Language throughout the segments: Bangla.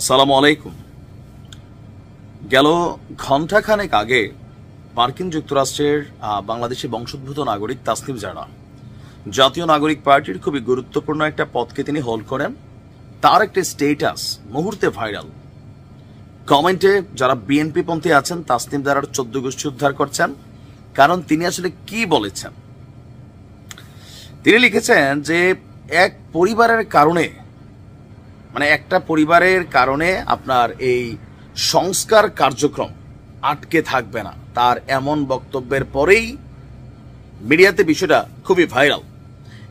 আসসালামু আলাইকুম। গেল ঘণ্টাখানেক আগে মার্কিন যুক্তরাষ্ট্রের বাংলাদেশি বংশোদ্ভূত নাগরিক তাসনিম জারা জাতীয় নাগরিক পার্টির খুবই গুরুত্বপূর্ণ একটা পদকে তিনি হোল্ড করেন। তার একটা স্টেটাস মুহূর্তে ভাইরাল। কমেন্টে যারা বিএনপি পন্থী আছেন তাসনিম জারার 14 গোষ্ঠী উদ্ধার করছেন, কারণ তিনি আসলে কি বলেছেন। তিনি লিখেছেন যে এক পরিবারের কারণে, মানে একটা পরিবারের কারণে আপনার এই সংস্কার কার্যক্রম আটকে থাকবে না। তার এমন বক্তব্যের পরেই মিডিয়াতে বিষয়টা খুবই ভাইরাল।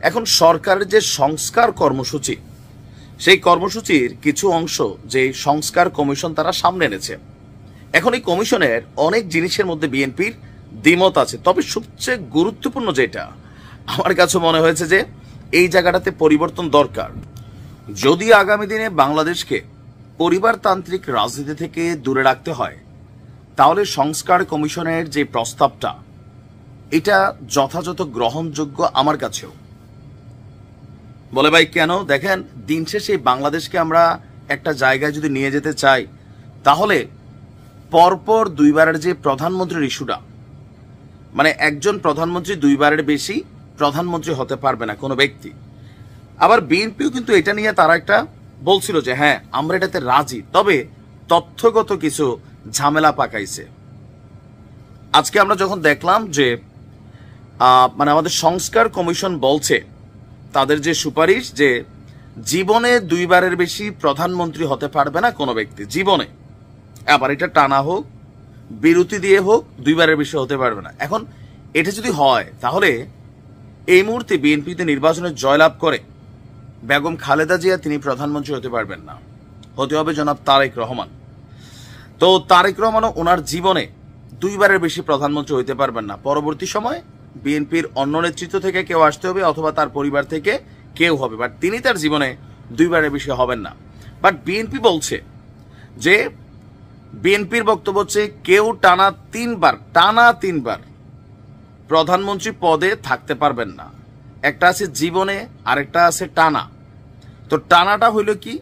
এখন সরকারের যে সংস্কার কর্মসূচি, সেই কর্মসূচির কিছু অংশ যে সংস্কার কমিশন তারা সামনে এনেছে, এখন এই কমিশনের অনেক জিনিসের মধ্যে বিএনপির দ্বিমত আছে। তবে সবচেয়ে গুরুত্বপূর্ণ যেটা আমার কাছে মনে হয়েছে যে এই জায়গাটাতে পরিবর্তন দরকার। যদি আগামী দিনে বাংলাদেশকে পরিবারতান্ত্রিক রাজনীতি থেকে দূরে রাখতে হয়, তাহলে সংস্কার কমিশনের যে প্রস্তাবটা, এটা যথাযথ গ্রহণযোগ্য আমার কাছেও। বলে ভাই কেন? দেখেন, দিন শেষে বাংলাদেশকে আমরা একটা জায়গায় যদি নিয়ে যেতে চাই, তাহলে পরপর দুইবারের যে প্রধানমন্ত্রীর ইস্যুটা, মানে একজন প্রধানমন্ত্রী দুইবারের বেশি প্রধানমন্ত্রী হতে পারবে না কোনো ব্যক্তি। আবার বিএনপিও কিন্তু এটা নিয়ে তারা একটা বলছিল যে হ্যাঁ আমরা এটাতে রাজি, তবে তথ্যগত কিছু ঝামেলা পাকাইছে। আজকে আমরা যখন দেখলাম যে মানে আমাদের সংস্কার কমিশন বলছে তাদের যে সুপারিশ, যে জীবনে দুইবারের বেশি প্রধানমন্ত্রী হতে পারবে না কোনো ব্যক্তি জীবনে, আবার এটা টানা হোক বিরতি দিয়ে হোক দুইবারের বেশি হতে পারবে না। এখন এটা যদি হয়, তাহলে এই মুহূর্তে বিএনপিতে নির্বাচনে জয়লাভ করে বেগম খালেদা জিয়া তিনি প্রধানমন্ত্রী হতে পারবেন না, হতে হবে জনাব তারেক রহমান। তো তারেক রহমানও ওনার জীবনে দুইবারের বেশি প্রধানমন্ত্রী হইতে পারবেন না। পরবর্তী সময় বিএনপির অন্য নেতৃত্ব থেকে কেউ আসতে হবে, অথবা তার পরিবার থেকে কেউ হবে, বাট তিনি তার জীবনে দুইবারের বেশি হবেন না। বাট বিএনপি বলছে যে, বিএনপির বক্তব্য হচ্ছে কেউ টানা তিনবার প্রধানমন্ত্রী পদে থাকতে পারবেন না। একটা আছে জীবনে, আরেকটা আছে টানা। তো টানাটা হইল কি?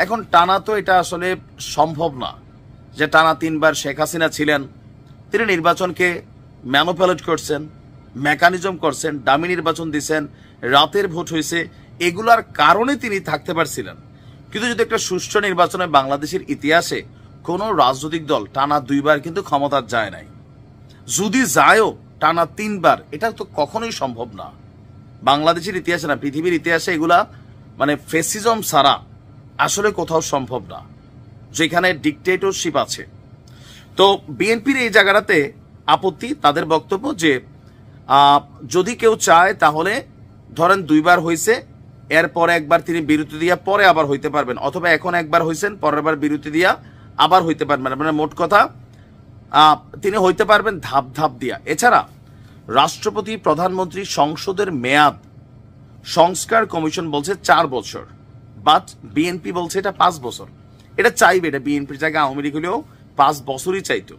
এখন টানা তো এটা আসলে সম্ভব না যে টানা 3বার শেখ হাসিনা ছিলেন, তিনি নির্বাচনকে ম্যানুপুলেট করছেন, মেকানিজম করছেন, ডামি নির্বাচন দিচ্ছেন, রাতের ভোট হয়েছে, এগুলার কারণে তিনি থাকতে পারছিলেন। কিন্তু যদি একটা সুষ্ঠু নির্বাচনে বাংলাদেশের ইতিহাসে কোনো রাজনৈতিক দল টানা 2বার কিন্তু ক্ষমতা যায় নাই, যদি যায়ও টানা 3বার, এটা তো কখনোই সম্ভব না। বাংলাদেশের ইতিহাসে না, পৃথিবীর ইতিহাসে এগুলা মানে ফেসিজম ছাড়া আসলে কোথাও সম্ভব না, যেখানে ডিকটেটরশিপ আছে। তো বিএনপির এই জায়গাটাতে আপত্তি, তাদের বক্তব্য যে যদি কেউ চায় তাহলে ধরেন 2বার হয়েছে, এরপরে একবার তিনি বিরতি দিয়া পরে আবার হইতে পারবেন, অথবা এখন একবার হয়েছেন পরের বার বিরতি দিয়া আবার হইতে পারবেন। মানে মোট কথা তিনি হইতে পারবেন ধাপ ধাপ দিয়া। এছাড়া রাষ্ট্রপতি, প্রধানমন্ত্রী, সংসদের মেয়াদ সংস্কার কমিশন বলছে 4 বছর, বাট বিএনপি বলছে এটা 5 বছর। এটা চাইবে, এটা বিএনপির জায়গায় আওয়ামী লীগ হলেও 5 বছরই চাইতো।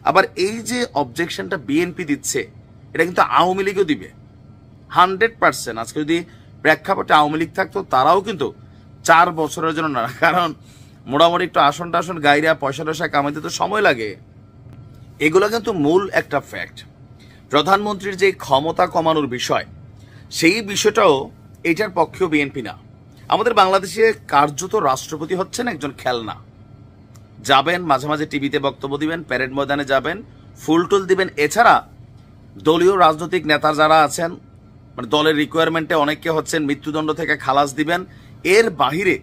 আবার এই যে অবজেকশনটা বিএনপি দিচ্ছে, এটা কিন্তু আওয়ামী লীগও দিবে 100%। আজকে যদি প্রেক্ষাপটে আওয়ামী লীগ থাকতো, তারাও কিন্তু 4 বছরের জন্য না, কারণ মোটামুটি একটু আসন টাসন গাইরা পয়সা টয়সা কামাইতে তো সময় লাগে। এগুলো কিন্তু মূল একটা ফ্যাক্ট। প্রধানমন্ত্রীর যে ক্ষমতা কমানোর বিষয়, সেই বিষয়টাও এটার পক্ষেও বিএনপি না। আমাদের বাংলাদেশে কার্যত রাষ্ট্রপতি হচ্ছেন একজন খেলনা। যাবেন মাঝে মাঝে টিভিতে বক্তব্য দিবেন, প্যারেড ময়দানে যাবেন, ফুলটুল দিবেন। এছাড়া দলীয় রাজনৈতিক নেতা যারা আছেন, মানে দলের রিকোয়ারমেন্টে অনেকে হচ্ছেন মৃত্যুদণ্ড থেকে খালাস দিবেন। এর বাহিরে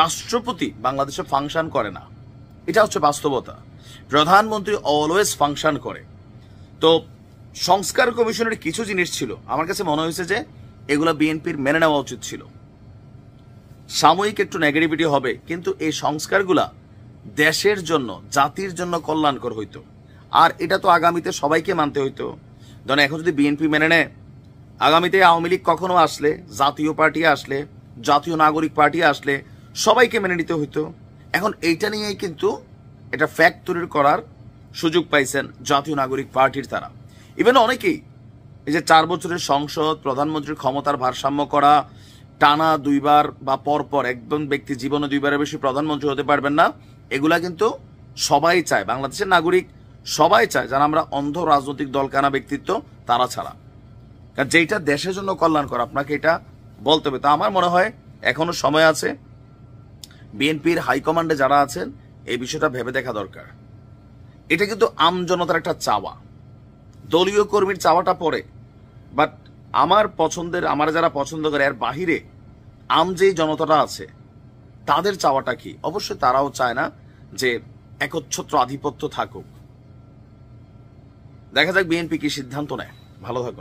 রাষ্ট্রপতি বাংলাদেশে ফাংশন করে না, এটা হচ্ছে বাস্তবতা। প্রধানমন্ত্রী অলওয়েজ ফাংশন করে। তো সংস্কার কমিশনের কিছু জিনিস ছিল, আমার কাছে মনে হয়েছে যে এগুলো বিএনপির মেনে নেওয়া উচিত ছিল। সাময়িক একটু নেগেটিভিটি হবে, কিন্তু এই সংস্কারগুলা দেশের জন্য, জাতির জন্য কল্যাণকর হইতো। আর এটা তো আগামীতে সবাইকে মানতে হইতো। ধরেন এখন যদি বিএনপি মেনে নেয়, আগামীতে আওয়ামী লীগ কখনো আসলে, জাতীয় পার্টি আসলে, জাতীয় নাগরিক পার্টি আসলে সবাইকে মেনে নিতে হইতো। এখন এইটা নিয়েই কিন্তু এটা ফ্যাক্ট তৈরি করার সুযোগ পাইছেন জাতীয় নাগরিক পার্টির তারা। ইভেন অনেকেই এই যে 4 বছরের সংসদ, প্রধানমন্ত্রীর ক্ষমতার ভারসাম্য করা, টানা দুইবার বা পরপর একদম ব্যক্তি জীবনে দুইবারের বেশি প্রধানমন্ত্রী হতে পারবেন না, এগুলা কিন্তু সবাই চায়, বাংলাদেশের নাগরিক সবাই চায়, যারা আমরা অন্ধ রাজনৈতিক দলকানা ব্যক্তিত্ব তারা ছাড়া। কারণ যেটা দেশের জন্য কল্যাণকর আপনাকে এটা বলতে হবে। তো আমার মনে হয় এখনো সময় আছে, বিএনপির হাইকমান্ডে যারা আছেন এই বিষয়টা ভেবে দেখা দরকার। এটা কিন্তু আমজনতার একটা চাওয়া, দলীয় কর্মীর চাওয়াটা পরে, বাট আমার পছন্দের, আমার যারা পছন্দ করে এর বাহিরে আম যেই জনতাটা আছে তাদের চাওয়াটা কি? অবশ্যই তারাও চায় না যে একচ্ছত্র আধিপত্য থাকুক। দেখা যাক বিএনপি কি সিদ্ধান্ত নেয়। ভালো থাকুন।